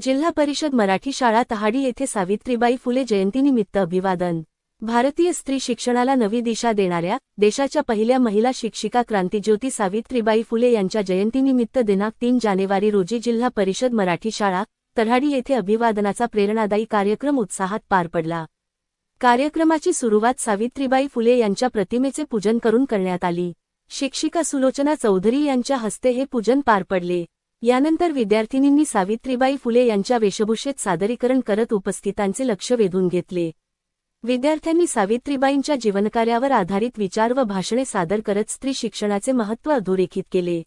जिल्हा परिषद मराठी शाळा तहाडी येथे सावित्रीबाई फुले जयंतीनिमित्त अभिवादन। भारतीय स्त्री शिक्षणाला नवी दिशा देणाऱ्या देशाच्या पहिल्या महिला शिक्षिका क्रांतिज्योती सावित्रीबाई फुले यांच्या जयंतीनिमित्त दिनांक 3 जानेवारी रोजी जिल्हा परिषद मराठी शाळा तहाडी येथे अभिवादनाचा प्रेरणादायी कार्यक्रम उत्साहात पार पडला। कार्यक्रमाची सुरुवात सावित्रीबाई फुले यांच्या प्रतिमेचे पूजन करून करण्यात आली। शिक्षिका सुलोचना चौधरी यांच्या हस्ते हे पूजन पार पडले। यानंतर विद्यार्थिनींनी सावित्रीबाई फुले यांच्या वेशभूषेत सादरीकरण करत उपस्थितांचे लक्ष वेधून घेतले। विद्यार्थ्यांनी सावित्रीबाईंच्या जीवनकार्यावर आधारित विचार व भाषणे सादर करत स्त्री शिक्षणाचे महत्त्व अधोरेखित केले।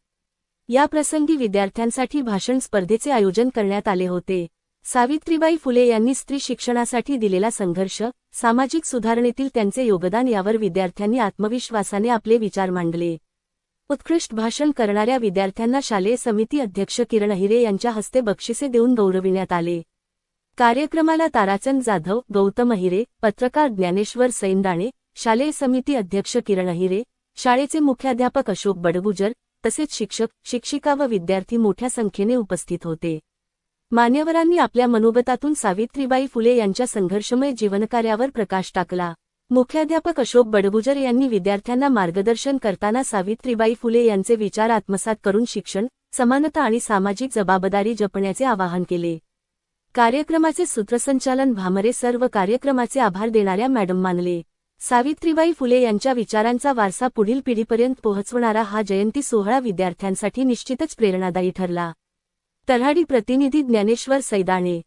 या प्रसंगी विद्यार्थ्यांसाठी भाषण स्पर्धेचे आयोजन करण्यात आले होते। सावित्रीबाई फुले यांनी स्त्री शिक्षणासाठी दिलेला संघर्ष, सामाजिक सुधारणेतील त्यांचे योगदान यावर विद्यार्थ्यांनी आत्मविश्वासाने आपले विचार मांडले। उत्कृष्ट भाषण करणाऱ्या विद्यार्थ्यांना शालेय समिती अध्यक्ष किरण अहिरे यांच्या हस्ते बक्षिसे देऊन गौरविण्यात आले। कार्यक्रमाला ताराचंद जाधव, गौतम अहिरे, पत्रकार ज्ञानेश्वर सैंदाणे, शालेय समिती अध्यक्ष किरण अहिरे, शाळेचे मुख्याध्यापक अशोक बडगुजर तसेच शिक्षक, शिक्षिका व विद्यार्थी मोठ्या संख्येने उपस्थित होते। मान्यवरांनी आपल्या मनोगतातून सावित्रीबाई फुले यांच्या संघर्षमय जीवनकार्यावर प्रकाश टाकला। मुख्याध्यापक अशोक बडगुजर यांनी विद्यार्थ्यांना मार्गदर्शन करताना सावित्रीबाई फुले यांचे विचार आत्मसात करून शिक्षण, समानता आणि सामाजिक जबाबदारी जपण्याचे आवाहन केले। कार्यक्रमाचे सूत्रसंचालन भामरे सर्व कार्यक्रमाचे आभार देणाऱ्या मॅडम मानले। सावित्रीबाई फुले यांच्या विचारांचा वारसा पुढील पिढीपर्यंत पोहोचवणारा हा जयंती सोहळा विद्यार्थ्यांसाठी निश्चितच प्रेरणादायी ठरला। तहाडी प्रतिनिधी ज्ञानेश्वर सैंदाणे।